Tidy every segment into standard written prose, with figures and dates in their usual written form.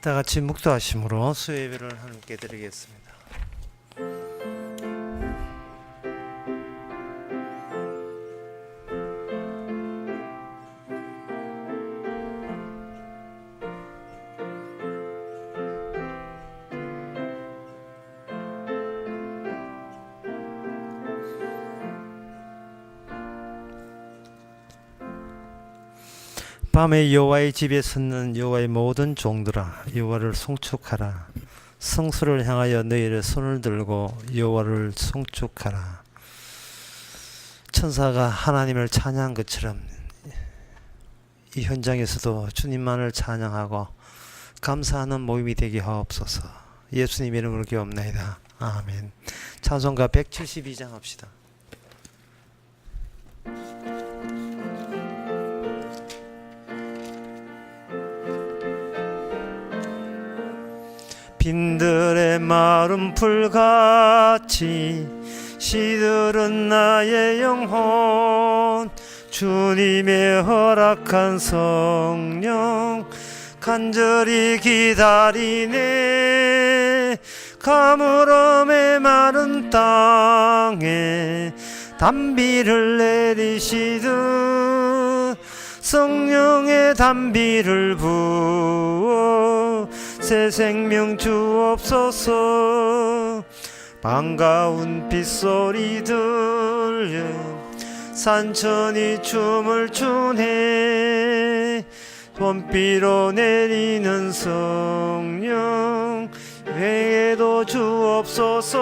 다 같이 묵도하심으로 수예배를 함께 드리겠습니다. 밤에 여호와의 집에 섰는 여호와의 모든 종들아, 여호와를 송축하라. 성소를 향하여 너희의 손을 들고 여호와를 송축하라. 천사가 하나님을 찬양한 것처럼 이 현장에서도 주님만을 찬양하고 감사하는 모임이 되게 하옵소서. 예수님 이름으로 기도합나이다. 아멘. 찬송가 172장 합시다. 빈들의 마른 풀같이 시들은 나의 영혼, 주님의 허락한 성령 간절히 기다리네. 가물음의 마른 땅에 단비를 내리시듯 성령의 단비를 부어 새 생명 주옵소서. 반가운 빗소리 들려 산천이 춤을 추네. 봄비로 내리는 성령 회개도 주옵소서.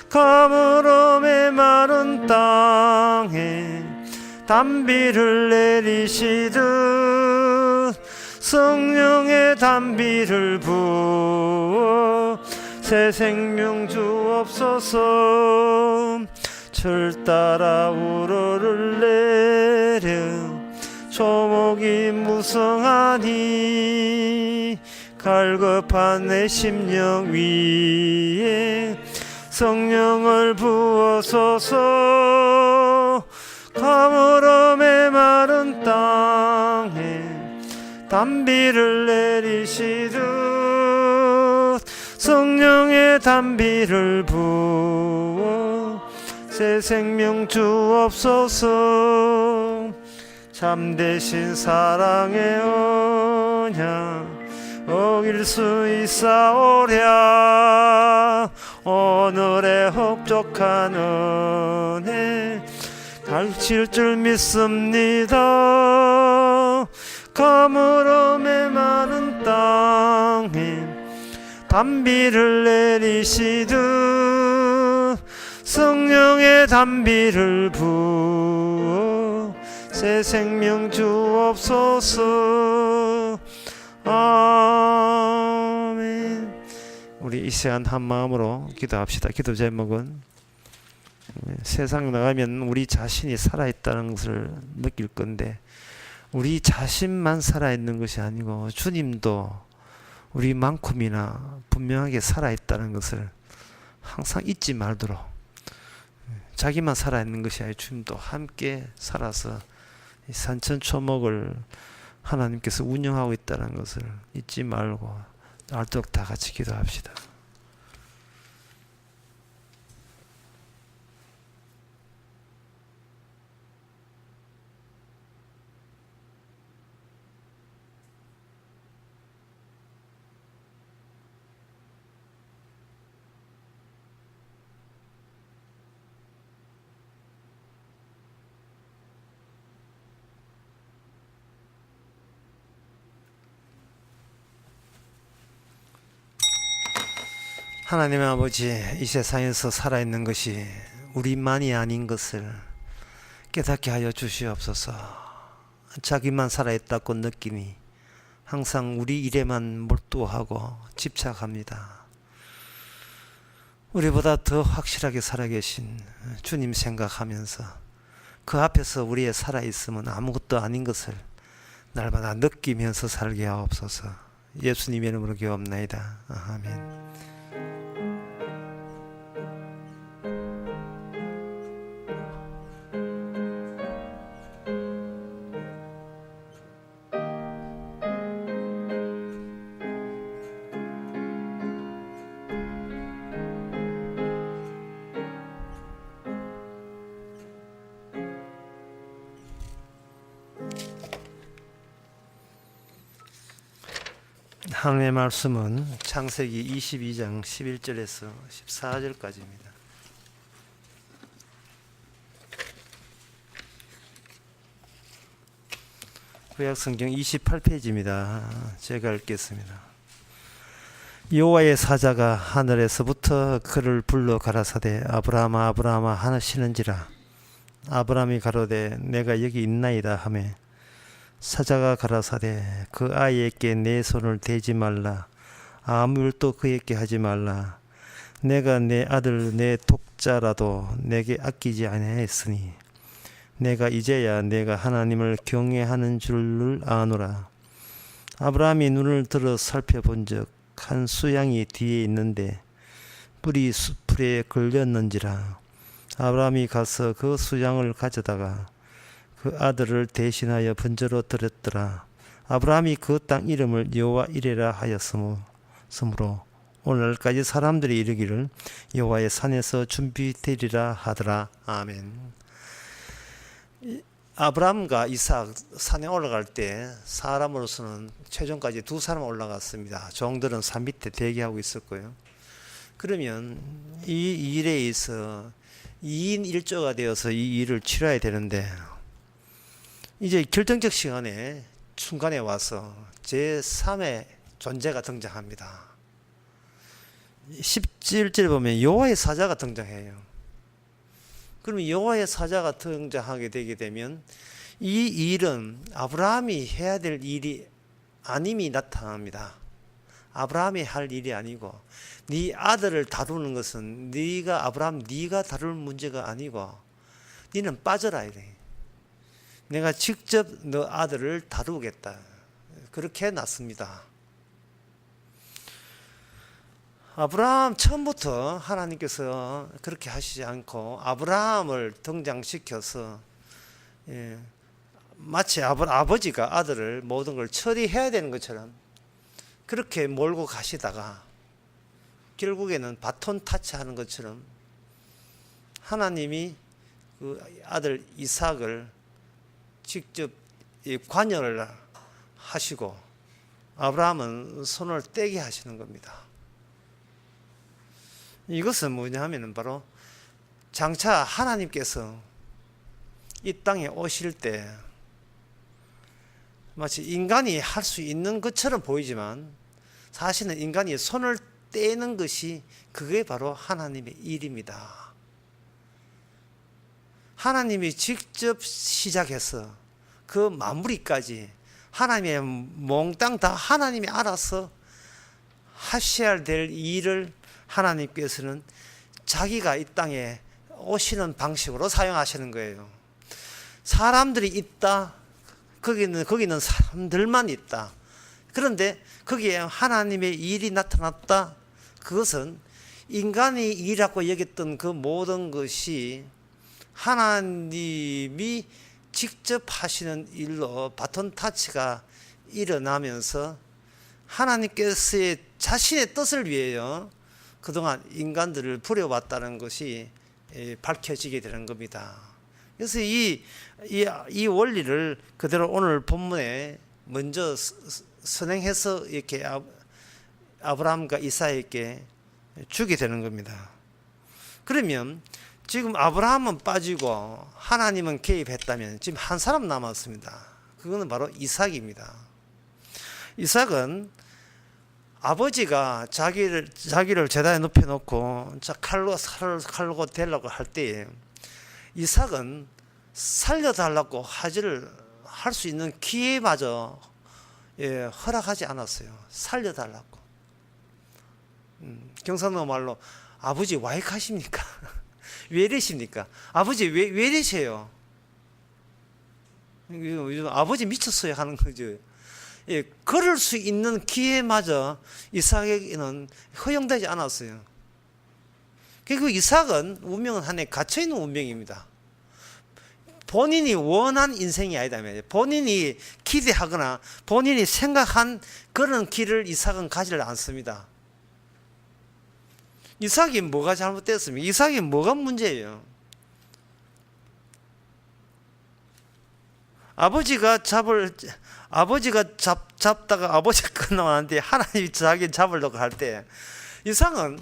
가물음의 마른 땅에 단비를 내리시듯 성령의 단비를 부어 새 생명 주옵소서. 철 따라 우러를 내려 초목이 무성하니 갈급한 내 심령 위에 성령을 부어소서. 가물음의 마른 땅에 단비를 내리시듯 성령의 단비를 부어 새 생명 주옵소서. 참되신 사랑의 언약 어길 수 있사오랴. 오늘의 흡족한 은혜 가르칠 줄 믿습니다. 가물음의 마른 땅에 단비를 내리시듯 성령의 단비를 부어 새 생명 주옵소서. 아멘. 우리 이 시간 한 마음으로 기도합시다. 기도 제목은 세상 나가면 우리 자신이 살아있다는 것을 느낄 건데 우리 자신만 살아있는 것이 아니고 주님도 우리만큼이나 분명하게 살아있다는 것을 항상 잊지 말도록, 자기만 살아있는 것이 아니라 주님도 함께 살아서 이 산천초목을 하나님께서 운영하고 있다는 것을 잊지 말고 알도록 다 같이 기도합시다. 하나님의 아버지, 이 세상에서 살아있는 것이 우리만이 아닌 것을 깨닫게 하여 주시옵소서. 자기만 살아있다고 느끼니 항상 우리 일에만 몰두하고 집착합니다. 우리보다 더 확실하게 살아계신 주님 생각하면서 그 앞에서 우리의 살아있음은 아무것도 아닌 것을 날마다 느끼면서 살게 하옵소서. 예수님의 이름으로 기도합나이다. 아멘. 하나님의 말씀은 창세기 22장 11절에서 14절까지입니다. 구약성경 28페이지입니다. 제가 읽겠습니다. 여호와의 사자가 하늘에서부터 그를 불러 가라사대 아브라함아 아브라함아 하시는지라. 아브라함이 가로되 내가 여기 있나이다 하매 사자가 가라사대 그 아이에게 내 손을 대지 말라. 아무 일도 그에게 하지 말라. 내가 내 아들 내 독자라도 내게 아끼지 아니하였으니 내가 이제야 내가 하나님을 경외하는 줄을 아노라. 아브라함이 눈을 들어 살펴본즉 한 수양이 뒤에 있는데 뿔이 수풀에 걸렸는지라. 아브라함이 가서 그 수양을 가져다가 그 아들을 대신하여 번제로 드렸더라. 아브라함이 그 땅 이름을 여호와 이레라 하였으므로 오늘날까지 사람들이 이르기를 여호와의 산에서 준비되리라 하더라. 아멘. 아브라함과 이삭 산에 올라갈 때 사람으로서는 최종까지 두 사람 올라갔습니다. 종들은 산 밑에 대기하고 있었고요. 그러면 이 일에 있어 2인 1조가 되어서 이 일을 치러야 되는데 이제 결정적 시간에 순간에 와서 제3의 존재가 등장합니다. 17절 보면 여호와의 사자가 등장해요. 그러면 여호와의 사자가 등장하게 되게 되면 이 일은 아브라함이 해야 될 일이 아님이 나타납니다. 아브라함이 할 일이 아니고 네 아들을 다루는 것은 네가 아브라함 네가 다룰 문제가 아니고 너는 빠져라 이래. 내가 직접 너 아들을 다루겠다. 그렇게 해놨습니다. 아브라함 처음부터 하나님께서 그렇게 하시지 않고 아브라함을 등장시켜서 마치 아버지가 아들을 모든 걸 처리해야 되는 것처럼 그렇게 몰고 가시다가 결국에는 바톤 타치하는 것처럼 하나님이 그 아들 이삭을 직접 관여를 하시고 아브라함은 손을 떼게 하시는 겁니다. 이것은 뭐냐 하면 바로 장차 하나님께서 이 땅에 오실 때 마치 인간이 할 수 있는 것처럼 보이지만 사실은 인간이 손을 떼는 것이 그게 바로 하나님의 일입니다. 하나님이 직접 시작해서 그 마무리까지 하나님의 몽땅 다 하나님이 알아서 하셔야 될 일을 하나님께서는 자기가 이 땅에 오시는 방식으로 사용하시는 거예요. 사람들이 있다. 거기는 사람들만 있다. 그런데 거기에 하나님의 일이 나타났다. 그것은 인간이 일하고 여겼던 그 모든 것이 하나님이 직접 하시는 일로 바톤 타치가 일어나면서 하나님께서의 자신의 뜻을 위하여 그동안 인간들을 부려왔다는 것이 밝혀지게 되는 겁니다. 그래서 이 원리를 그대로 오늘 본문에 먼저 선행해서 이렇게 아브라함과 이삭에게 주게 되는 겁니다. 그러면 지금 아브라함은 빠지고 하나님은 개입했다면 지금 한 사람 남았습니다. 그거는 바로 이삭입니다. 이삭은 아버지가 자기를 제단에 눕혀놓고 칼로 대려고 할 때에 이삭은 살려달라고 하지를 할 수 있는 기회마저 허락하지 않았어요. 살려달라고. 경상도 말로 아버지 와 이카십니까? 왜 이러십니까? 아버지 왜 이러세요? 아버지 미쳤어요 하는 거죠. 걸을 수 있는 기회마저 이삭에게는 허용되지 않았어요. 그리고 이삭은 운명은 하나에 갇혀있는 운명입니다. 본인이 원한 인생이 아니다. 본인이 기대하거나 본인이 생각한 그런 길을 이삭은 가지를 않습니다. 이삭이 뭐가 잘못됐습니까? 이삭이 뭐가 문제예요? 아버지가 잡다가 아버지가 끝나는데 하나님이 자기 잡으려고 할 때 이상은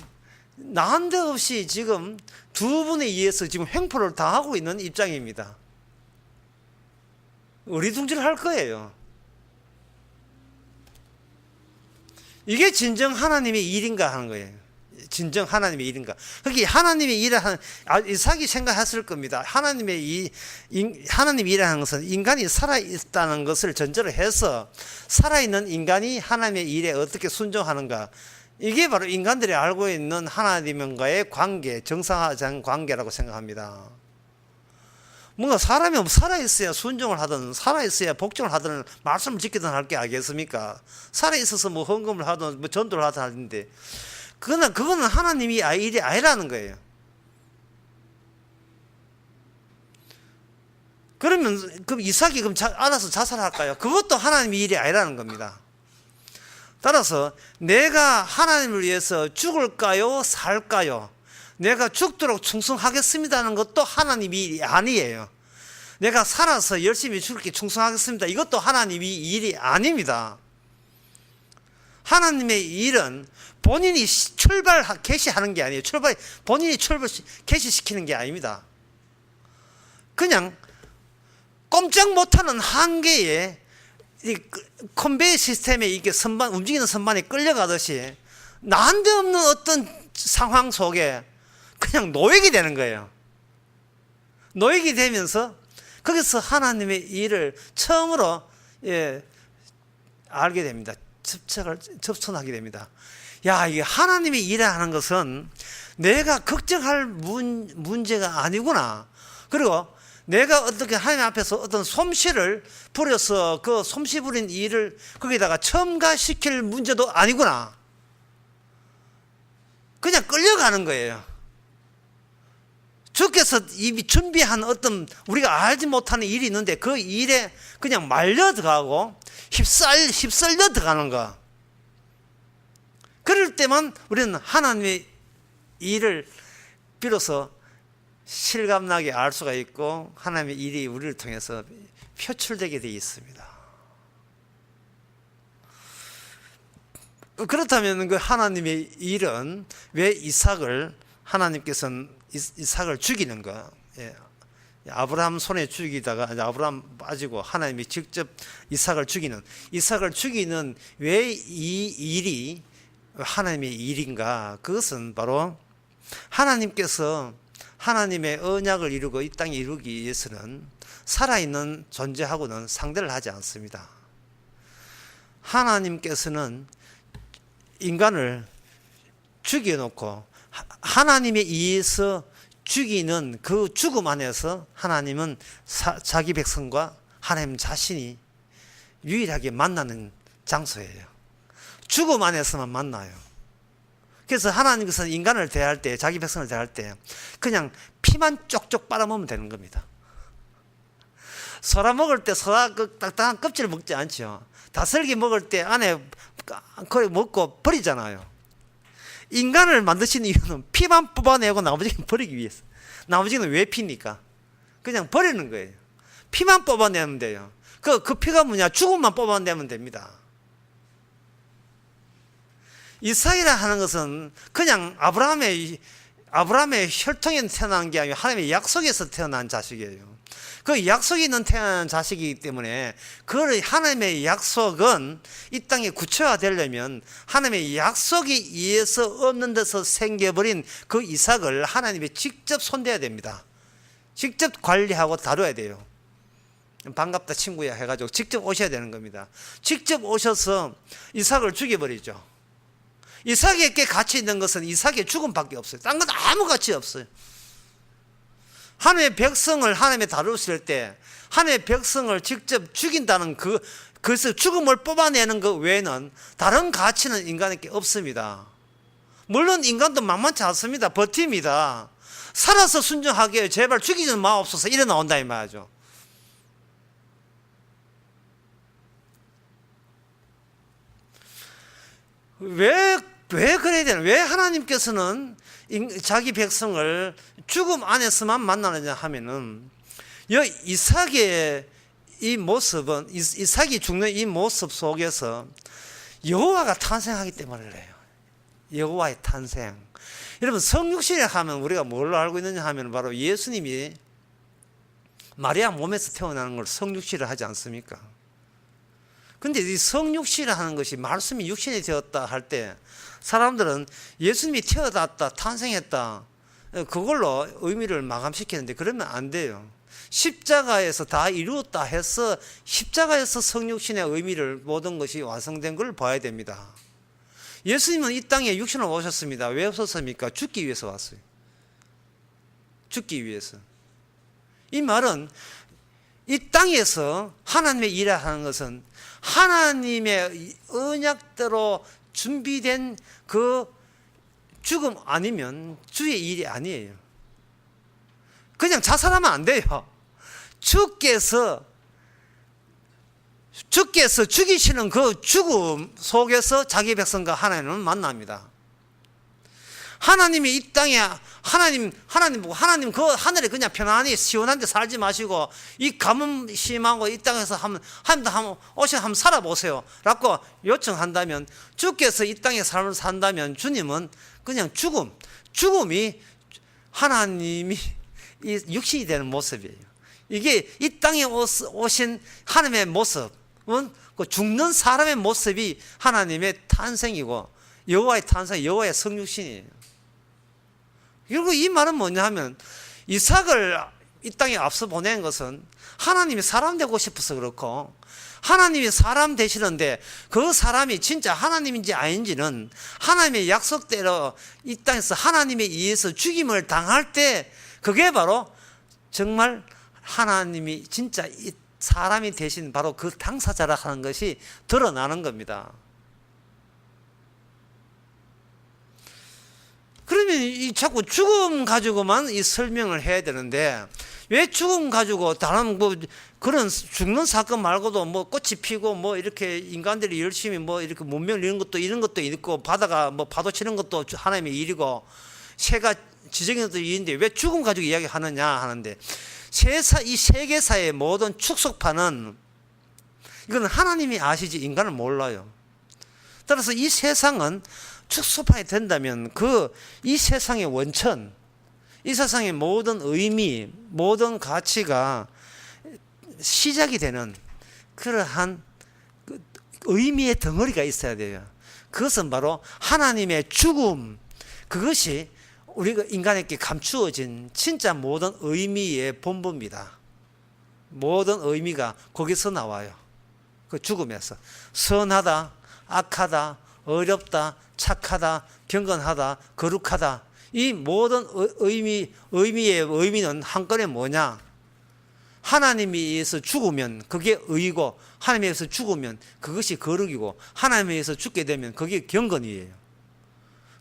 난데없이 지금 두 분에 의해서 지금 횡포를 당하고 있는 입장입니다. 어리둥절 할 거예요. 이게 진정 하나님의 일인가 하는 거예요. 진정 하나님의 일인가. 그게 하나님의 일을 하는, 이삭이 생각했을 겁니다. 하나님의 일이라는 것은 인간이 살아있다는 것을 전제로 해서 살아있는 인간이 하나님의 일에 어떻게 순종하는가. 이게 바로 인간들이 알고 있는 하나님과의 관계, 정상화된 관계라고 생각합니다. 뭔가 사람이 살아있어야 순종을 하든 살아있어야 복종을 하든 말씀을 지키든 할 게 알겠습니까? 살아있어서 뭐 헌금을 하든 뭐 전도를 하든 하는데 그거는 하나님이 일이 아니라는 거예요. 그러면 이삭이 그럼 알아서 자살할까요? 그것도 하나님의 일이 아니라는 겁니다. 따라서 내가 하나님을 위해서 죽을까요? 살까요? 내가 죽도록 충성하겠습니다는 것도 하나님의 일이 아니에요. 내가 살아서 열심히 죽을게 충성하겠습니다. 이것도 하나님의 일이 아닙니다. 하나님의 일은 본인이 개시하는 게 아니에요. 본인이 개시시키는 게 아닙니다. 그냥 꼼짝 못하는 한계에 이 컨베이어 시스템에 이게 움직이는 선반이 끌려가듯이 난데없는 어떤 상황 속에 그냥 노예가 되는 거예요. 노예가 되면서 거기서 하나님의 일을 처음으로 알게 됩니다. 접선하게 됩니다. 야, 이게 하나님의 일이라는 것은 내가 걱정할 문제가 아니구나. 그리고 내가 어떻게 하나님 앞에서 어떤 솜씨를 부려서 그 솜씨 부린 일을 거기다가 첨가시킬 문제도 아니구나. 그냥 끌려가는 거예요. 주께서 이미 준비한 어떤 우리가 알지 못하는 일이 있는데 그 일에 그냥 말려 들어가고 휩쓸려 들어가는 거. 그럴 때만 우리는 하나님의 일을 비로소 실감나게 알 수가 있고 하나님의 일이 우리를 통해서 표출되게 되어 있습니다. 그렇다면 그 하나님의 일은 왜 하나님께서는 이삭을 죽이는가? 아브라함 손에 죽이다가 아브라함 빠지고 하나님이 직접 이삭을 죽이는 왜 이 일이 하나님의 일인가? 그것은 바로 하나님께서 하나님의 언약을 이루고 이 땅에 이루기 위해서는 살아있는 존재하고는 상대를 하지 않습니다. 하나님께서는 인간을 죽여놓고 하나님에 의해서 죽이는 그 죽음 안에서 하나님은 자기 백성과 하나님 자신이 유일하게 만나는 장소예요. 죽음 안에서만 만나요. 그래서 하나님께서는 인간을 대할 때, 자기 백성을 대할 때 그냥 피만 쪽쪽 빨아먹으면 되는 겁니다. 소라 먹을 때 소라 그 딱딱한 껍질을 먹지 않죠. 다슬기 먹을 때 안에 그걸 먹고 버리잖아요. 인간을 만드신 이유는 피만 뽑아내고 나머지는 버리기 위해서. 나머지는 왜 피입니까? 그냥 버리는 거예요. 피만 뽑아내면 돼요. 그 피가 뭐냐? 죽음만 뽑아내면 됩니다. 이삭이라 하는 것은 그냥 아브라함의 혈통에 태어난 게 아니고 하나님의 약속에서 태어난 자식이에요. 그 약속이 있는 태어난 자식이기 때문에 그 하나님의 약속은 이 땅에 구체화되려면 하나님의 약속에 의해서 없는 데서 생겨버린 그 이삭을 하나님이 직접 손대야 됩니다. 직접 관리하고 다뤄야 돼요. 반갑다 친구야 해가지고 직접 오셔야 되는 겁니다. 직접 오셔서 이삭을 죽여버리죠. 이삭에게 가치 있는 것은 이삭의 죽음밖에 없어요. 딴 건 아무 가치 없어요. 하나님의 백성을 하나님이 다루실 때 하나님의 백성을 직접 죽인다는 그래서 죽음을 뽑아내는 것 외에는 다른 가치는 인간에게 없습니다. 물론 인간도 만만치 않습니다. 버팁니다. 살아서 순종하게 제발 죽이지 마옵소서 이래 나온다 이 말이죠. 왜 그래야 되나? 왜 하나님께서는 자기 백성을 죽음 안에서만 만나느냐 하면은 이삭의 이 모습은 이삭이 죽는 이 모습 속에서 여호와가 탄생하기 때문에 그래요. 여호와의 탄생. 여러분 성육신이라 하면 우리가 뭘로 알고 있느냐 하면 바로 예수님이 마리아 몸에서 태어나는 걸 성육신이라 하지 않습니까? 근데 이 성육신이라 하는 것이 말씀이 육신이 되었다 할 때 사람들은 예수님이 태어났다 탄생했다 그걸로 의미를 마감시키는데 그러면 안 돼요. 십자가에서 다 이루었다 해서 십자가에서 성육신의 의미를 모든 것이 완성된 걸 봐야 됩니다. 예수님은 이 땅에 육신으로 오셨습니다. 왜 오셨습니까? 죽기 위해서 왔어요. 죽기 위해서. 이 말은 이 땅에서 하나님의 일을 하는 것은 하나님의 언약대로 준비된 그 죽음 아니면 주의 일이 아니에요. 그냥 자살하면 안 돼요. 주께서 죽이시는 그 죽음 속에서 자기 백성과 하나님은 만납니다. 하나님이 이 땅에 하나님 그 하늘에 그냥 편안히 시원한 데 살지 마시고 이 가뭄 심하고 이 땅에서 한번 오셔서 한번 살아보세요 라고 요청한다면 주께서 이 땅에 삶을 산다면 주님은 그냥 죽음이 하나님이 이 육신이 되는 모습이에요. 이게 이 땅에 오신 하나님의 모습은 그 죽는 사람의 모습이 하나님의 탄생이고 여호와의 탄생, 여호와의 성육신이에요. 그리고 이 말은 뭐냐 하면 이삭을 이 땅에 앞서 보낸 것은 하나님이 사람 되고 싶어서 그렇고 하나님이 사람 되시는데 그 사람이 진짜 하나님인지 아닌지는 하나님의 약속대로 이 땅에서 하나님에 의해서 죽임을 당할 때 그게 바로 정말 하나님이 진짜 이 사람이 되신 바로 그 당사자라 하는 것이 드러나는 겁니다. 그러면 이 자꾸 죽음 가지고만 이 설명을 해야 되는데 왜 죽음 가지고 다른 뭐 그런 죽는 사건 말고도 뭐 꽃이 피고 뭐 이렇게 인간들이 열심히 뭐 이렇게 문명 이런 것도 있고 바다가 뭐 파도 치는 것도 하나님의 일이고 새가 지정인 것도 일인데 왜 죽음 가지고 이야기하느냐 하는데 이 세계사의 모든 축소파는 이건 하나님이 아시지 인간은 몰라요. 따라서 이 세상은 축소판이 된다면 이 세상의 원천, 이 세상의 모든 의미, 모든 가치가 시작이 되는 그러한 의미의 덩어리가 있어야 돼요. 그것은 바로 하나님의 죽음, 그것이 우리가 인간에게 감추어진 진짜 모든 의미의 본부입니다. 모든 의미가 거기서 나와요. 그 죽음에서. 선하다, 악하다, 어렵다, 착하다, 경건하다, 거룩하다. 이 모든 의미의 의미는 한건에 뭐냐? 하나님에 의해서 죽으면 그게 의이고 하나님에 의해서 죽으면 그것이 거룩이고 하나님에 의해서 죽게 되면 그게 경건이에요.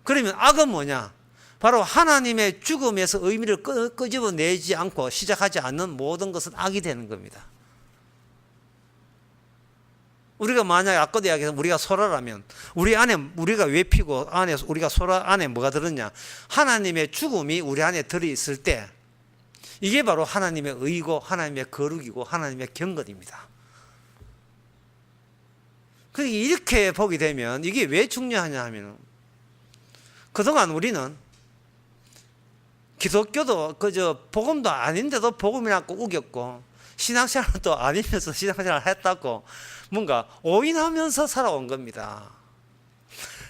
그러면 악은 뭐냐? 바로 하나님의 죽음에서 의미를 끄집어내지 않고 시작하지 않는 모든 것은 악이 되는 겁니다. 우리가 만약에 아까도 이야기해서 우리가 소라라면 우리 안에 우리가 왜 피고 우리가 소라 안에 뭐가 들었냐? 하나님의 죽음이 우리 안에 들어있을 때 이게 바로 하나님의 의고 하나님의 거룩이고 하나님의 경건입니다. 그러니까 이렇게 보게 되면 이게 왜 중요하냐 하면 그동안 우리는 기독교도 그저 복음도 아닌데도 복음이라고 우겼고 신앙생활도 아니면서 신앙생활을 했다고 뭔가 오인하면서 살아온 겁니다.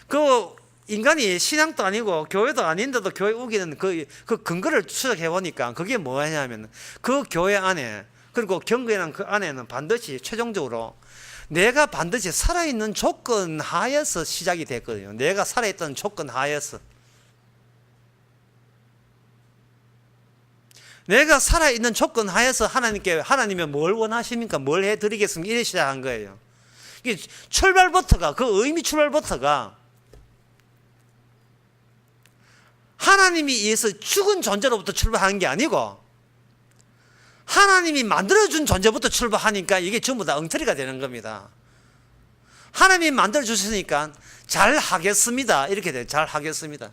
그 인간이 신앙도 아니고 교회도 아닌데도 교회 우기는 그 근거를 추적해 보니까 그게 뭐냐면 그 교회 안에 그리고 경건이라는 그 안에는 반드시 최종적으로 내가 반드시 살아있는 조건 하에서 시작이 됐거든요. 내가 살아있던 조건 하에서 내가 살아있는 조건 하에서 하나님이 뭘 원하십니까? 뭘 해드리겠습니까? 이래 시작한 거예요. 이게 출발부터가, 그 의미 출발부터가 하나님이 의해서 죽은 존재로부터 출발하는 게 아니고 하나님이 만들어준 존재부터 출발하니까 이게 전부 다 엉터리가 되는 겁니다. 하나님이 만들어주시니까 잘 하겠습니다. 이렇게 돼요. 잘 하겠습니다.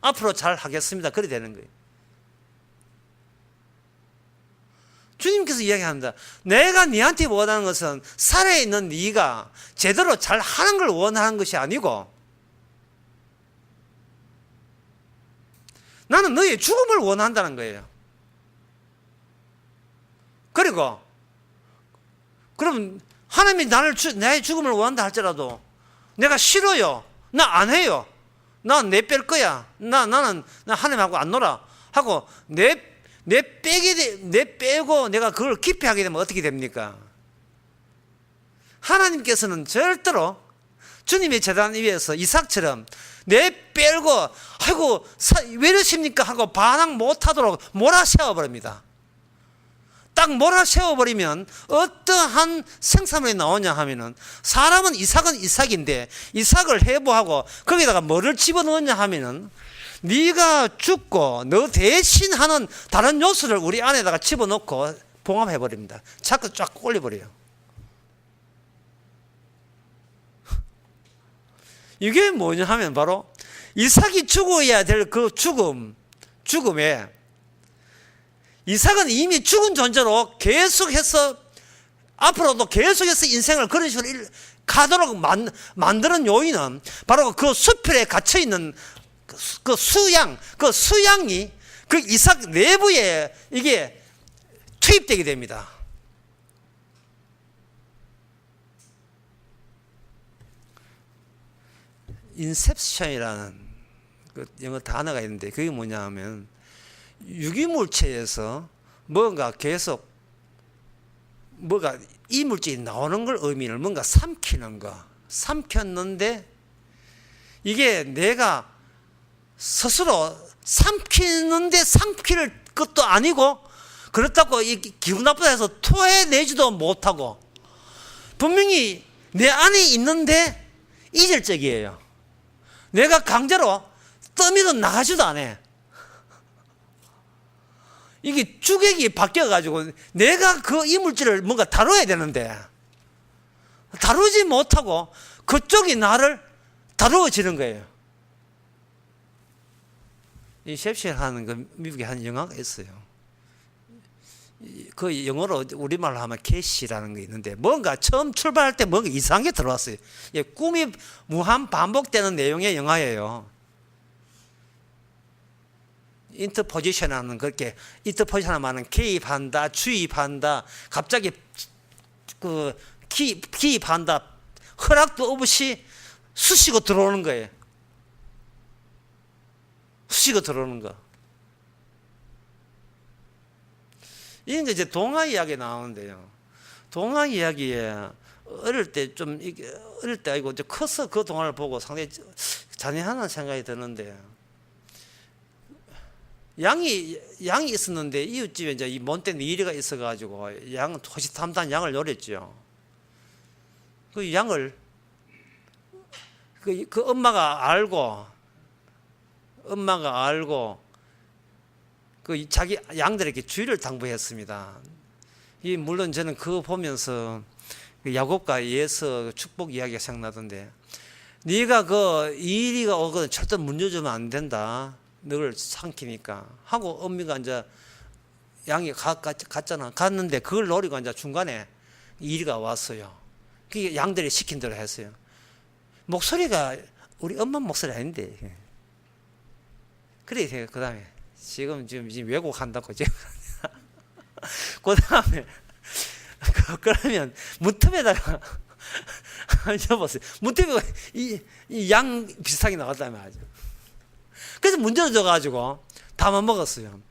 앞으로 잘 하겠습니다. 그렇게 되는 거예요. 주님께서 이야기합니다. 내가 네한테 원하는 것은 살아있는 네가 제대로 잘 하는 걸 원하는 것이 아니고 나는 너의 죽음을 원한다는 거예요. 그리고 그럼 하나님이 나의 죽음을 원한다 할지라도 내가 싫어요. 나 안 해요. 나 내 뺄 거야. 나는 하나님하고 안 놀아. 하고 내 빼고 내가 그걸 기피하게 되면 어떻게 됩니까? 하나님께서는 절대로 주님의 제단 위에서 이삭처럼 내 빼고 아이고 왜 이러십니까? 하고 반항 못하도록 몰아세워버립니다. 딱 몰아세워버리면 어떠한 생산물이 나오냐 하면은 사람은 이삭인데 이삭을 해부하고 거기다가 뭐를 집어넣었냐 하면은 네가 죽고 너 대신하는 다른 요소를 우리 안에다가 집어넣고 봉합해버립니다. 자꾸 쫙 올려버려요. 이게 뭐냐 하면 바로 이삭이 죽어야 될 그 죽음에 이삭은 이미 죽은 존재로 계속해서 앞으로도 계속해서 인생을 그런 식으로 가도록 만드는 요인은 바로 그 수필에 갇혀있는 그 수양이 그 이삭 내부에 이게 투입되게 됩니다. 인셉션이라는 그 영어 단어가 있는데 그게 뭐냐 하면 유기물체에서 뭔가 계속 뭐가 이물질이 나오는 걸 의미를 뭔가 삼켰는데 이게 내가 스스로 삼키는데 삼킬 것도 아니고 그렇다고 기분 나쁘다 해서 토해내지도 못하고 분명히 내 안에 있는데 이질적이에요. 내가 강제로 떠미도 나가지도 않아. 이게 주객이 바뀌어가지고 내가 그 이물질을 뭔가 다뤄야 되는데 다루지 못하고 그쪽이 나를 다루어지는 거예요. 이 셰프실 하는 그 미국에 한 영화가 있어요. 그 영어로 우리말로 하면 캐시라는 게 있는데 뭔가 처음 출발할 때 뭔가 이상하게 들어왔어요. 꿈이 무한 반복되는 내용의 영화예요. 인터포지션하는 그렇게 인터포지션하면 개입한다, 주입한다, 갑자기 그 기입한다, 허락도 없이 쑤시고 들어오는 거예요. 쑤시고 들어오는 거. 이게 이제 동화 이야기 나오는데요. 동화 이야기에 어릴 때 아니고 이제 커서 그 동화를 보고 상당히 잔인하다는 생각이 드는데. 양이 있었는데 이웃집에 이제 이 못된 이리가 있어가지고 양 호시탐탐 양을 노렸죠. 그 양을 그 엄마가 알고 그 자기 양들에게 주의를 당부했습니다. 물론 저는 그거 보면서 야곱과 예서 축복 이야기가 생각나던데 네가 그 이리가 오거든 절대 문 열어주면 안 된다. 너를 삼키니까 하고 엄미가 이제 양이 갔잖아. 갔는데 그걸 노리고 이제 중간에 이리가 왔어요. 그게 양들이 시킨 대로 했어요. 목소리가 우리 엄마 목소리 아닌데. 그래 그 다음에 지금 왜곡한다고 지금 그 다음에 그러면 문틈에다가 여보세요. 문틈에 이 양 비슷하게 나왔다며 아주. 그래서 문제를 가지고 다 먹었어요.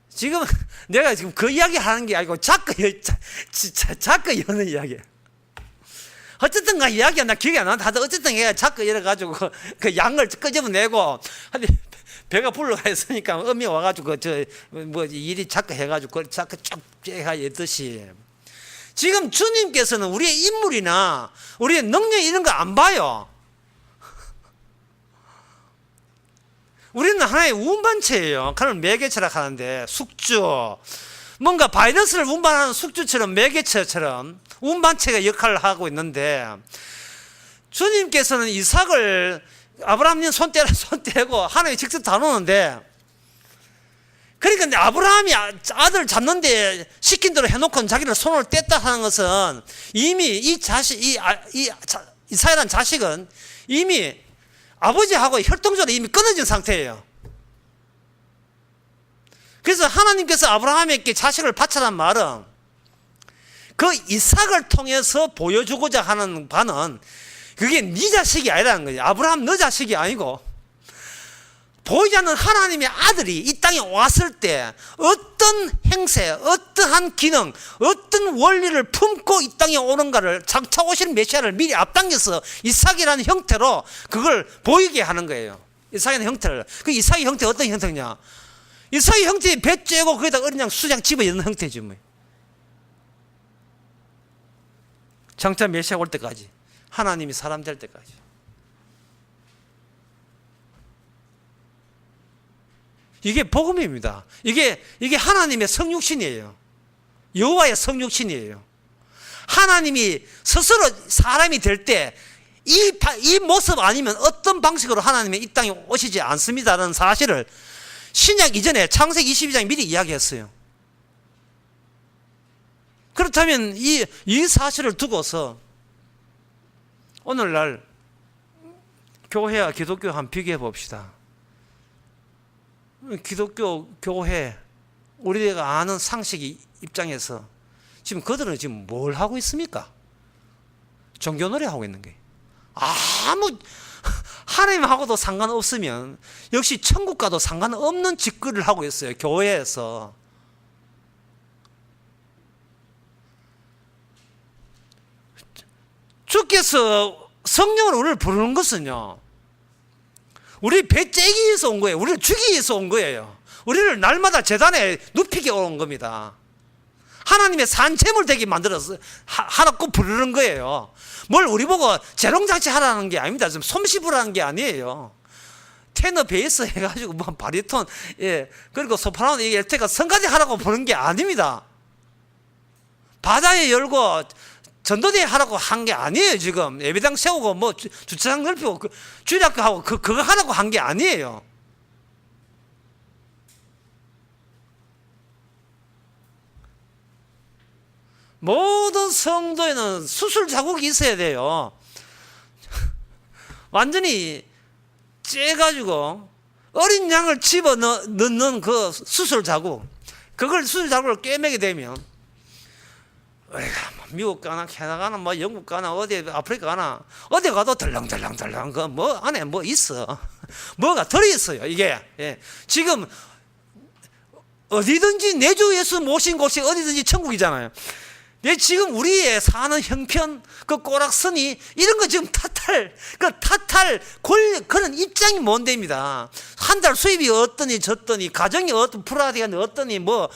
지금 내가 지금 그 이야기 하는 게 아니고 자꾸 여는 이야기야. 어쨌든 간 이야기야 나 기억이 안 나. 다들 어쨌든 얘가 자꾸 이래가지고 그 양을 끄집어내고 배가 불러가 있으니까 엄이 와가지고 일이 자꾸 해가지고 자꾸 쭉 해가듯이 지금 주님께서는 우리의 인물이나 우리의 능력 이런 거 안 봐요. 우리는 하나의 운반체예요. 그런 매개체라 하는데 숙주 뭔가 바이러스를 운반하는 숙주처럼 매개체처럼 운반체가 역할을 하고 있는데 주님께서는 이삭을 아브라함님 손 떼고 하나님이 직접 다루는데 그러니까 이제 아브라함이 아들 잡는데 시킨 대로 해놓고 자기를 손을 뗐다 하는 것은 이미 이 자식, 이사야라는 자식은 이미 아버지하고 혈통적으로 이미 끊어진 상태예요. 그래서 하나님께서 아브라함에게 자식을 바쳐란 말은 그 이삭을 통해서 보여주고자 하는 바는 그게 네 자식이 아니라는 거예요. 아브라함 너 자식이 아니고 보이지 않는 하나님의 아들이 이 땅에 왔을 때 어떤 행세, 어떠한 기능, 어떤 원리를 품고 이 땅에 오는가를 장차 오실 메시아를 미리 앞당겨서 이삭이라는 형태로 그걸 보이게 하는 거예요. 이삭이라는 형태를. 그 이삭의 형태가 어떤 형태냐? 이삭의 형태에 배 쬐고 거기다 어린 양 수장 집어 넣는 형태지 뭐. 장차 메시아 올 때까지, 하나님이 사람 될 때까지. 이게 복음입니다. 이게 하나님의 성육신이에요. 여호와의 성육신이에요. 하나님이 스스로 사람이 될 때 이 모습 아니면 어떤 방식으로 하나님이 이 땅에 오시지 않습니다라는 사실을 신약 이전에 창세기 22장에 미리 이야기했어요. 그렇다면 이 사실을 두고서 오늘날 교회와 기독교 한번 비교해 봅시다. 기독교 교회 우리가 아는 상식 입장에서 지금 그들은 지금 뭘 하고 있습니까? 종교놀이 하고 있는 거예요. 아무 하나님하고도 상관없으면 역시 천국과도 상관없는 짓거리를 하고 있어요. 교회에서. 주께서 성령을 우리를 부르는 것은요, 우리 배 째기 위해서 온 거예요. 우리를 죽이기 위해서 온 거예요. 우리를 날마다 제단에 눕히게 온 겁니다. 하나님의 산재물 되게 만들어서 하라고 부르는 거예요. 뭘 우리 보고 재롱장치 하라는 게 아닙니다. 좀 솜씨부라는 게 아니에요. 테너 베이스 해가지고 뭐 바리톤, 예, 그리고 소프라노 이 엘테가 성가대 하라고 부르는 게 아닙니다. 바다에 열고 전도대 하라고 한 게 아니에요. 지금 예배당 세우고 뭐 주차장 넓히고 주일학교 하고 그거 하라고 한 게 아니에요. 모든 성도에는 수술 자국이 있어야 돼요. 완전히 째가지고 어린 양을 집어 넣는 그 수술 자국, 그걸 수술 자국을 꿰매게 되면 우리가 미국 가나 캐나다 가나 뭐 영국 가나 어디 아프리카 가나 어디 가도 덜렁덜렁 그 뭐 안에 뭐 있어. 뭐가 들어있어요. 이게, 예. 지금 어디든지 내주 예수 모신 곳이 어디든지 천국이잖아요. 예, 지금 우리의 사는 형편, 그 꼬락선이 이런 거 지금 그런 입장이 뭔데입니다. 한 달 수입이 어떠니 저떠니 가정이 불안하게 어떠니 이거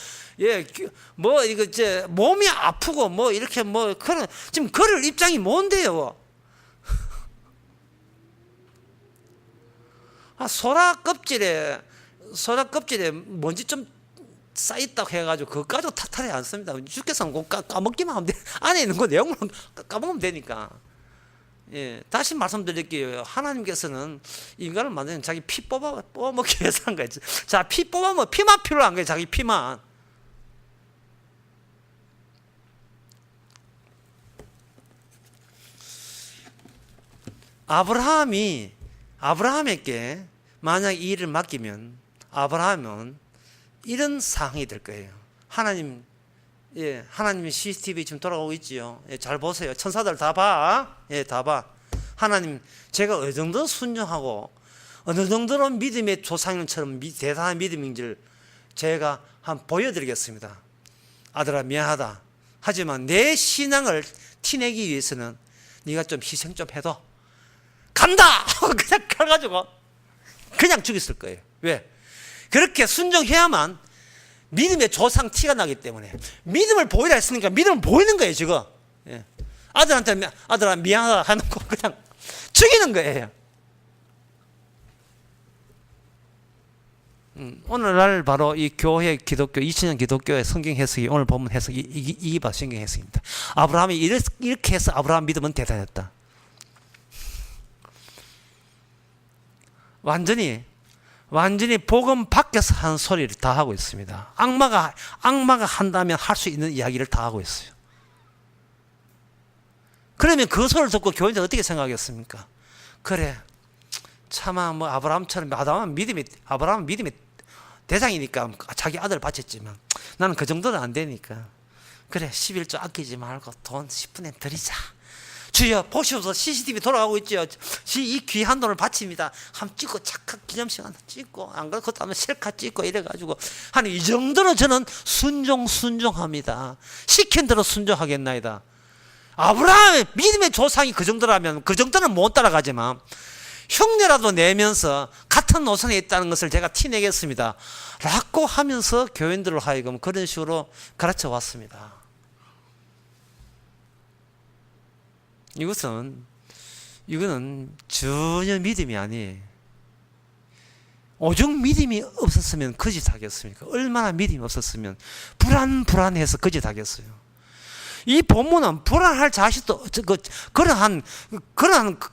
몸이 아프고 뭐 이렇게 뭐 그런 지금 그럴 입장이 뭔데요? 소라 껍질에 먼지 좀 쌓였다고 해가지고 그거 가지고 탓하지 않습니다. 주께서는 꼭 까먹기만 하면 돼. 안에 있는 거 내용만 까먹으면 되니까. 예, 다시 말씀드릴게요. 하나님께서는 인간을 만드는 자기 피 뽑아먹기 위해서 한 거예요. 자, 피 뽑아먹 피만 필요한 거예요. 자기 피만. 아브라함에게 만약 이 일을 맡기면 아브라함은 이런 상황이 될 거예요. 하나님, 예, 하나님의 CCTV 지금 돌아오고 있지요. 예, 잘 보세요. 천사들 다 봐. 예, 다 봐. 하나님, 제가 어느 정도 순종하고 어느 정도로 믿음의 조상님처럼 대단한 믿음인지를 제가 한번 보여드리겠습니다. 아들아, 미안하다. 하지만 내 신앙을 티내기 위해서는 네가 좀 희생 좀 해도 간다! 그냥 가가지고 그냥 죽였을 거예요. 왜? 그렇게 순종해야만 믿음의 조상 티가 나기 때문에 믿음을 보이라 했으니까 믿음을 보이는 거예요. 지금. 예. 아들한테 아들아 미안하다 해놓고 그냥 죽이는 거예요. 오늘날 바로 이 교회 기독교 2000년 기독교의 성경 해석이 오늘 본문 해석이 이게 바로 성경 해석입니다. 아브라함이 이렇게 해서 아브라함 믿음은 대단했다. 완전히 완전히 복음 밖에서 하는 소리를 다 하고 있습니다. 악마가 한다면 할 수 있는 이야기를 다 하고 있어요. 그러면 그 소리를 듣고 교인들 어떻게 생각하겠습니까? 그래, 차마 뭐 아브라함처럼 아브라함은 믿음의 대장이니까 자기 아들 바쳤지만 나는 그 정도는 안 되니까 그래 11조 아끼지 말고 돈 10분의 드리자. 주여 보시옵소서, CCTV 돌아가고 있죠. 이 귀한 돈을 바칩니다. 한번 찍고 착각 기념식 하나 찍고 안 그래도 그것도 한번 셀카 찍고 이래가지고 한 이 정도로 저는 순종합니다. 시킨 대로 순종하겠나이다. 아브라함의 믿음의 조상이 그 정도라면 그 정도는 못 따라가지만 흉내라도 내면서 같은 노선에 있다는 것을 제가 티내겠습니다 라고 하면서 교인들을 하여금 그런 식으로 가르쳐 왔습니다. 이거는 전혀 믿음이 아니에요. 오죽 믿음이 없었으면 거짓하겠습니까? 얼마나 믿음이 없었으면 불안해서 거짓하겠어요. 이 본문은 불안할 자식도 그러한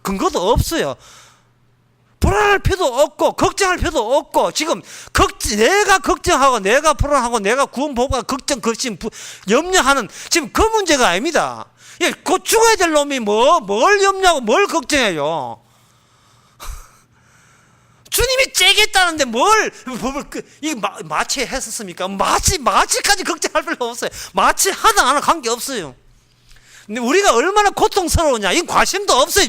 근거도 없어요. 불안할 필요도 없고 걱정할 필요도 없고 지금 내가 걱정하고 내가 불안하고 내가 구원보고가 걱정 염려하는 지금 그 문제가 아닙니다. 곧 죽어야 될 놈이 뭘 염려하고 뭘 걱정해요. 주님이 째겠다는데 이게 마취 했었습니까? 마취까지 걱정할 필요 없어요. 마취 하다 안 하나 관계없어요. 근데 우리가 얼마나 고통스러우냐, 이 관심도 없어요.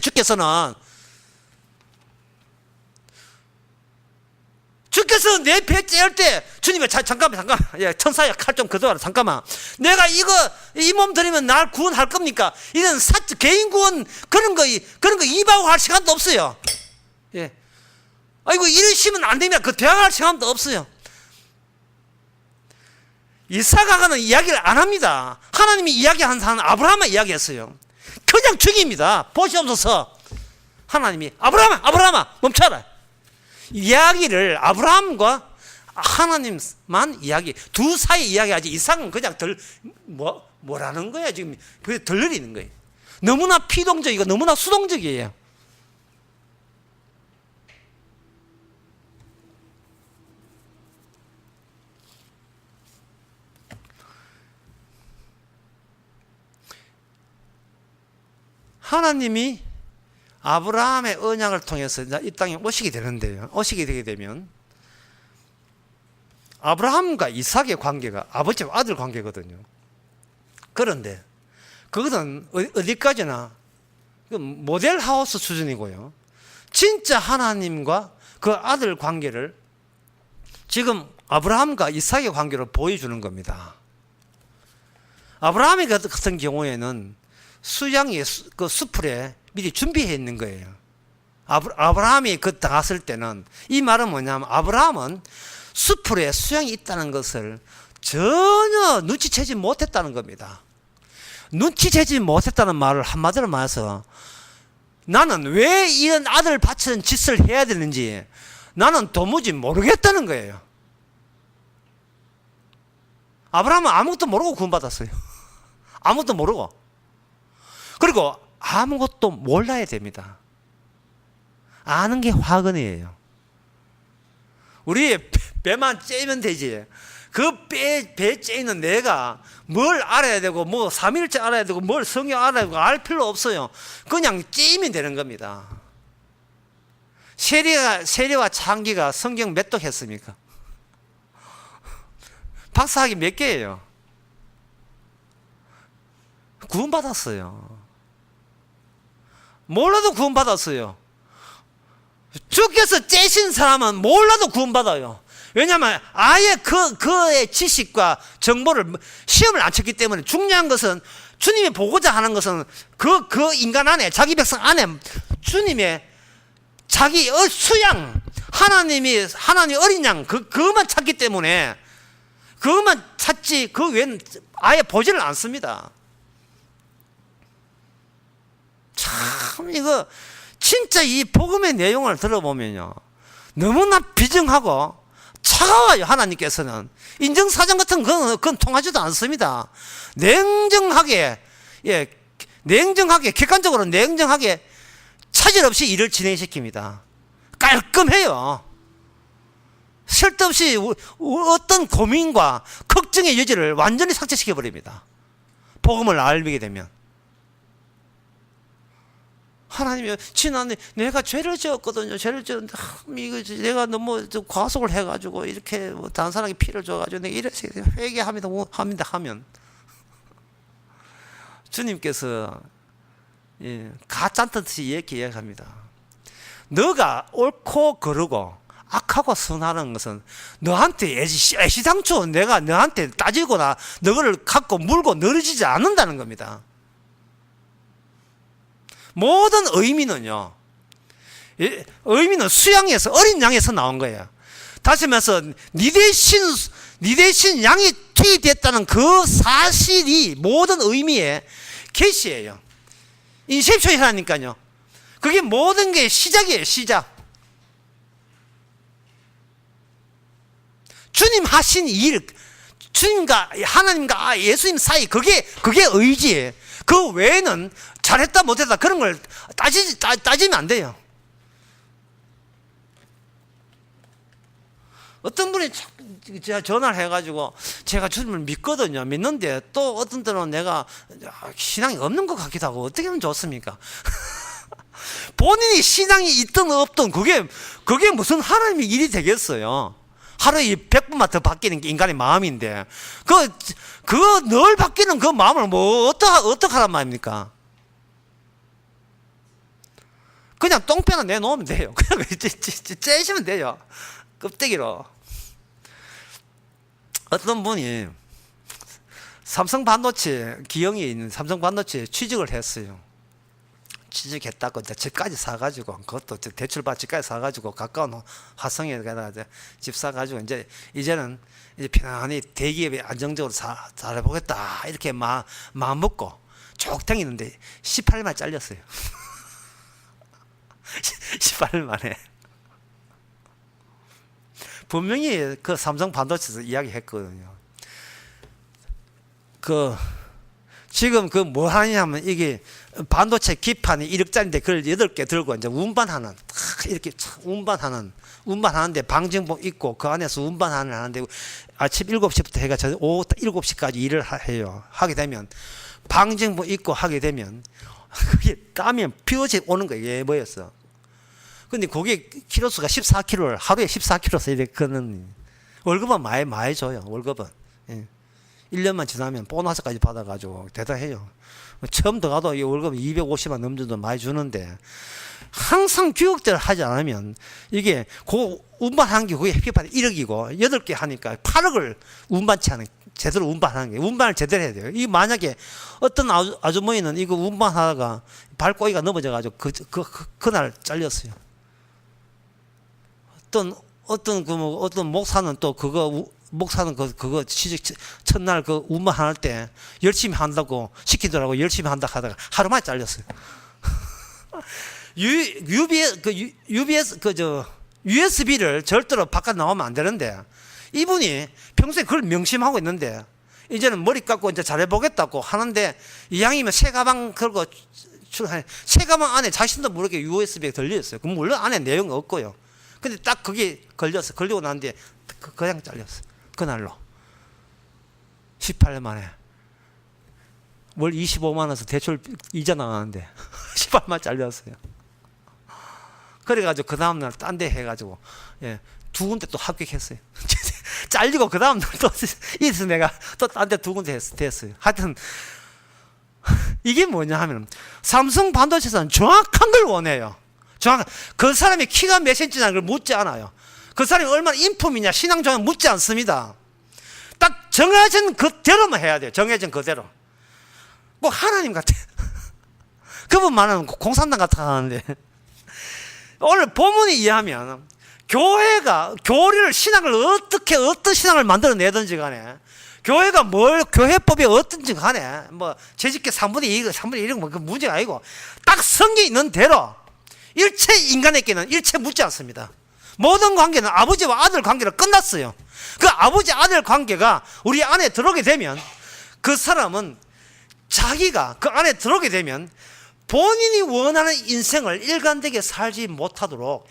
주께서 내 배 째을 때 주님이 잠깐만 천사야 칼 좀 거둬라. 잠깐만, 내가 이 몸 들이면 날 구원할 겁니까? 이런 개인 구원 그런 거 입하고 할 시간도 없어요. 예. 아이고 이러시면 안 됩니다. 그 대화할 시간도 없어요. 이삭아가는 이야기를 안 합니다. 하나님이 이야기한 사람은 아브라함만 이야기했어요. 그냥 죽입니다. 보시옵소서. 하나님이 아브라함아 멈춰라. 이야기를 아브라함과 하나님만 두 사이 이야기하지. 이삭은 그냥 뭐라는 거야 지금. 그게 덜리는 거예요. 너무나 피동적이고 너무나 수동적이에요. 하나님이 아브라함의 언약을 통해서 이 땅에 오시게 되게 되면 아브라함과 이삭의 관계가 아버지와 아들 관계거든요. 그런데 그것은 어디까지나 모델 하우스 수준이고요. 진짜 하나님과 그 아들 관계를 지금 아브라함과 이삭의 관계를 보여주는 겁니다. 아브라함의 같은 경우에는 수양의 그 수풀에 미리 준비해 있는 거예요. 아브라함이 나갔을 때는 이 말은 뭐냐면 아브라함은 수풀에 수양이 있다는 것을 전혀 눈치채지 못했다는 겁니다. 눈치채지 못했다는 말을 한마디로 말해서 나는 왜 이런 아들 바치는 짓을 해야 되는지 나는 도무지 모르겠다는 거예요. 아브라함은 아무것도 모르고 구원받았어요. 아무것도 모르고. 그리고 아무것도 몰라야 됩니다. 아는 게 화근이에요. 우리 배만 째면 되지. 그 배 째는 내가 뭘 알아야 되고 뭐 삼일째 알아야 되고 뭘 성경 알아야 되고 알 필요 없어요. 그냥 째면 되는 겁니다. 세리와 창기가 성경 몇 독 했습니까? 박사학위 몇 개예요? 구원받았어요. 몰라도 구원받았어요. 주께서 째신 사람은 몰라도 구원받아요. 왜냐하면 아예 그의 지식과 정보를 시험을 안 쳤기 때문에 중요한 것은 주님이 보고자 하는 것은 그 인간 안에 자기 백성 안에 주님의 자기 수양 하나님 어린 양 그것만 찾기 때문에 그것만 찾지 그 외에는 아예 보지를 않습니다. 참 이거 진짜 이 복음의 내용을 들어보면요 너무나 비정하고 차가워요. 하나님께서는 인정사정 같은 그건 통하지도 않습니다. 냉정하게 객관적으로 냉정하게 차질 없이 일을 진행시킵니다. 깔끔해요. 쓸데없이 어떤 고민과 걱정의 여지를 완전히 삭제시켜 버립니다. 복음을 알게 되면. 하나님이 지난해 내가 죄를 지었거든요. 죄를 지었는데 이거 내가 너무 과속을 해가지고 이렇게 뭐 다른 사람에게 피를 줘가지고 내가 이렇게 회개합니다 하면 주님께서 가짠듯이 이렇게 이야기합니다. 너가 옳고 그르고 악하고 선하는 것은 너한테 애시당초 내가 너한테 따지거나 너를 갖고 물고 늘어지지 않는다는 겁니다. 모든 의미는요, 의미는 수양에서, 어린 양에서 나온 거예요. 다시 말해서 네 대신 양이 투입됐다는 그 사실이 모든 의미의 계시예요. 인셉션이라니까요. 그게 모든 게 시작이에요. 시작. 주님 하신 일, 주님과 하나님과 예수님 사이, 그게 의지예요. 그 외에는 잘했다 못했다 그런 걸 따지면 안 돼요. 어떤 분이 제가 전화를 해가지고 제가 주님을 믿거든요. 믿는데 또 어떤 때는 내가 신앙이 없는 것 같기도 하고 어떻게 하면 좋습니까? 본인이 신앙이 있든 없든 그게 무슨 하나님의 일이 되겠어요. 하루에 100번만 더 바뀌는 게 인간의 마음인데 그거 늘 바뀌는 그 마음을 뭐 어떡하란 말입니까? 그냥 똥배나 내놓으면 돼요. 그냥 째시면 돼요. 껍데기로. 어떤 분이 삼성반도체, 기영에 있는 삼성반도체에 취직을 했어요. 취직했다고 이제 집까지 사가지고, 그것도 대출받아 집까지 사가지고, 가까운 화성에 집 사가지고, 이제는 이제 편안히 대기업에 안정적으로 잘해보겠다. 이렇게 마음 먹고 쭉 댕기는데 18일 잘렸어요. 18일 만에. 분명히 그 삼성 반도체에서 이야기했거든요. 지금 뭐 하냐면 이게 반도체 기판이 1억짜리인데 그걸 8개 들고 이제 운반하는, 이렇게 운반하는데 방정복 입고 그 안에서 운반하는 하는데 아침 7시부터 해가 오후 7시까지 일을 해요. 하게 되면 방정복 입고 하게 되면 그게 땀이 피어지 오는 거예요. 뭐였어. 근데 그게 키로수가 14kg를 하루에 14kg서 이렇게 끄는, 월급은 많이 줘요. 월급은. 예. 1년만 지나면 보너스까지 받아가지고 대단해요. 처음 들어가도 이 월급 250만 넘는 많이 주는데, 항상 교육대로 하지 않으면 이게 운반하는 게 그게 피파는 1억이고 8개 하니까 8억을 제대로 운반하는 게, 운반을 제대로 해야 돼요. 이 만약에 어떤 아주머니는 이거 운반하다가 발꼬이가 넘어져가지고 그날 잘렸어요. 어떤 목사는 또 목사는 그거 취직 첫날 그 운반할 때 열심히 한다고 시키더라고. 열심히 한다 하다가 하루 만에 잘렸어요. USB를 절대로 바깥 나오면 안 되는데, 이분이 평소에 그걸 명심하고 있는데 이제는 머리 깎고 이제 잘해보겠다고 하는데, 이왕이면 새 가방 걸고 새 가방 안에 자신도 모르게 USB가 들려있어요. 그럼 물론 안에 내용 없고요. 근데 딱 그게 걸리고 나는데 그냥 잘렸어. 그날로 18년 만에 월 25만 원에서 대출 이자 나가는데 18만 잘렸어요. 그래가지고 그 다음날 딴 데 해가지고, 예, 2군데 또 합격했어요. 잘리고 그 다음날 또 이래서 내가 또 딴 데 2군데 됐어요. 하여튼 이게 뭐냐 하면 삼성 반도체에서는 정확한 걸 원해요. 그 사람의 키가 몇 센치냐는 걸 묻지 않아요. 그 사람이 얼마나 인품이냐, 신앙조는 묻지 않습니다. 딱 정해진 그대로만 해야 돼요. 정해진 그대로. 뭐 하나님 같아. 그분 말하는 공산당 같아 하는데, 오늘 본문에 의하면 교리를, 신앙을 어떤 신앙을 만들어내든지 간에, 교회가 교회법이 어떤지 간에, 뭐 재직계 3분의 2, 3분의 1은 뭐 그 문제가 아니고, 딱 성경에 있는 대로 일체 인간에게는 일체 묻지 않습니다. 모든 관계는 아버지와 아들 관계로 끝났어요. 그 아버지 아들 관계가 우리 안에 들어오게 되면, 그 사람은 자기가 그 안에 들어오게 되면 본인이 원하는 인생을 일관되게 살지 못하도록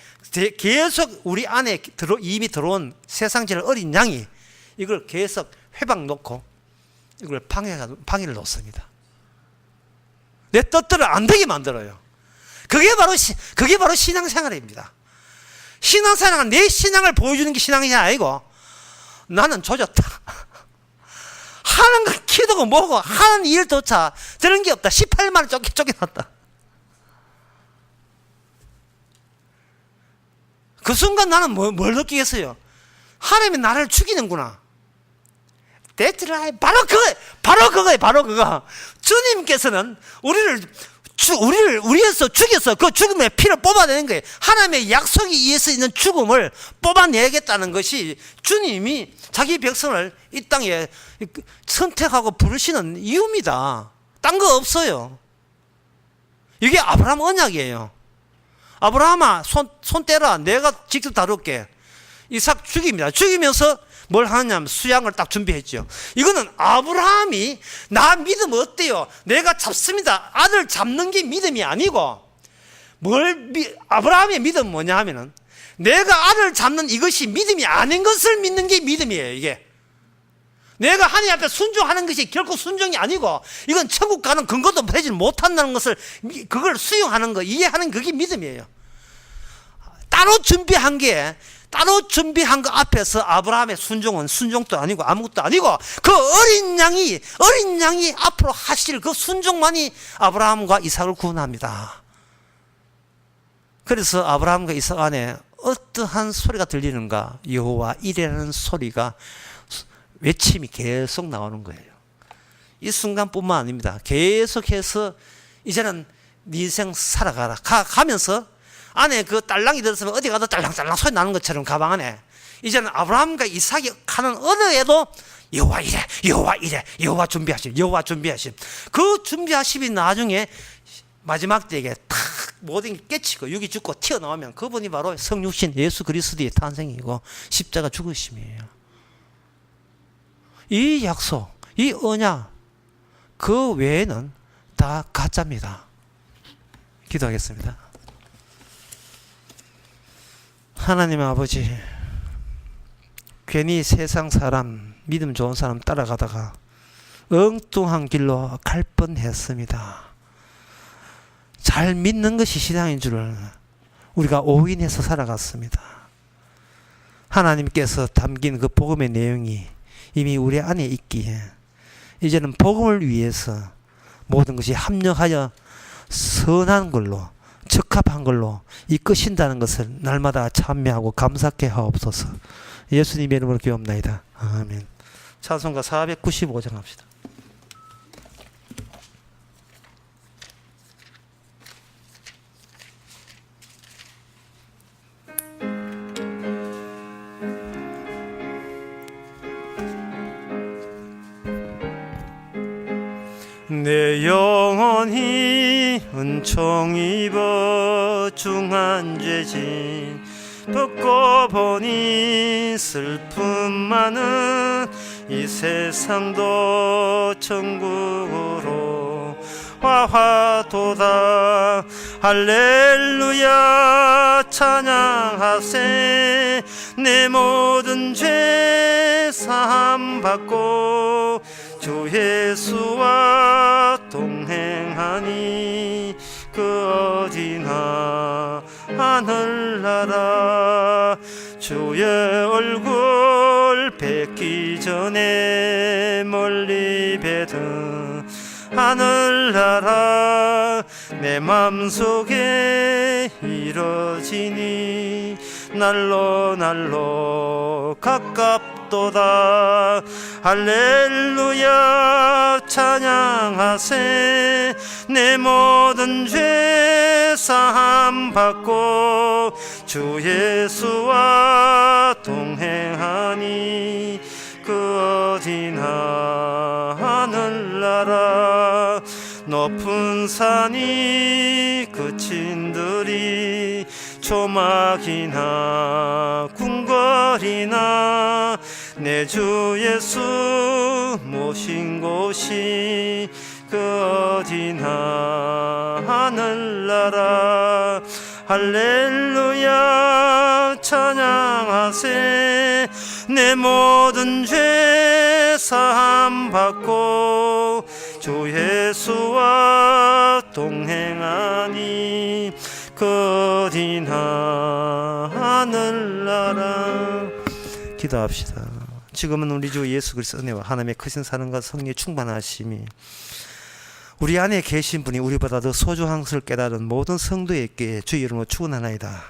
계속 우리 안에 이미 들어온 세상질 어린 양이 이걸 계속 회방 놓고 이걸 방해를 놓습니다. 내 뜻대로 안 되게 만들어요. 그게 바로 신앙생활입니다. 신앙생활은 내 신앙을 보여주는 게 신앙이 아니고 나는 조졌다. 하는 건 기도고 뭐고 하는 일조차 되는 게 없다. 18만 원 쫓겨났다. 그 순간 나는 뭘 느끼겠어요? 하나님이 나를 죽이는구나. 바로 그거. 주님께서는 우리에서 죽여서 그 죽음의 피를 뽑아내는 거예요. 하나님의 약속에 의해서 있는 죽음을 뽑아내겠다는 것이 주님이 자기 백성을 이 땅에 선택하고 부르시는 이유입니다. 딴 거 없어요. 이게 아브라함 언약이에요. 아브라함아, 손 떼라. 내가 직접 다룰게. 이삭 죽입니다. 죽이면서 뭘 하느냐면 수양을 딱 준비했죠. 이거는 아브라함이 나 믿음 어때요? 내가 잡습니다. 아들 잡는 게 믿음이 아니고 아브라함의 믿음은 뭐냐 하면은 내가 아들 잡는 이것이 믿음이 아닌 것을 믿는 게 믿음이에요. 이게 내가 하나님 앞에 순종하는 것이 결코 순종이 아니고 이건 천국 가는 근거도 되지 못한다는 것을 그걸 수용하는 거 이해하는 그게 믿음이에요. 따로 준비한 거 앞에서 아브라함의 순종은 순종도 아니고 아무것도 아니고 그 어린 양이 앞으로 하실 그 순종만이 아브라함과 이삭을 구원합니다. 그래서 아브라함과 이삭 안에 어떠한 소리가 들리는가? 여호와 이레라는 소리가 외침이 계속 나오는 거예요. 이 순간뿐만 아닙니다. 계속해서 이제는 네 인생 살아가라. 가면서 안에 그 딸랑이 들었으면 어디 가도 딸랑딸랑 소리 나는 것처럼 가방 안에 이제는 아브라함과 이삭이 가는 어느 에도 여호와 이래 여호와 준비하심 그 준비하심이 나중에 마지막 때에 탁 모든 게 깨치고 육이 죽고 튀어나오면 그분이 바로 성육신 예수 그리스도의 탄생이고 십자가 죽으심이에요. 이 약속, 이 언약 그 외에는 다 가짜입니다. 기도하겠습니다. 하나님 아버지, 괜히 세상 사람, 믿음 좋은 사람 따라가다가 엉뚱한 길로 갈 뻔했습니다. 잘 믿는 것이 신앙인 줄을 우리가 오인해서 살아갔습니다. 하나님께서 담긴 그 복음의 내용이 이미 우리 안에 있기에 이제는 복음을 위해서 모든 것이 합력하여 선한 걸로 적합한 걸로 이끄신다는 것을 날마다 참여하고 감사케 하옵소서. 예수님의 이름으로 기도합나이다. 아멘. 찬송가 495장 합시다. 내 영혼이 은총 입어 중한 죄진 벗고 보니 슬픔 많은 이 세상도 천국으로 화화도다. 할렐루야 찬양하세. 내 모든 죄 사함 받고 주 예수와 동행하니 그 어디나 하늘나라. 주의 얼굴 뵙기 전에 멀리 뵈던 하늘나라. 내 맘속에 이뤄지니 날로 가깝도다. 할렐루야 찬양하세. 내 모든 죄 사함 받고 주 예수와 동행하니 그 어디나 하늘나라. 높은 산이 그친들이 조막이나 궁궐이나 내 주 예수 모신 곳이 그 어디나 하늘나라 할렐루야 찬양하세 내 모든 죄 사함 받고 주 예수와 동행하니 그 어디나 하늘나라. 기도합시다. 지금은 우리 주 예수 그리스도 은혜와 하나님의 크신 사랑과 성령의 충만하심이 우리 안에 계신 분이 우리보다 더 소중한 것을 깨달은 모든 성도에게 주의 이름으로 축원하나이다.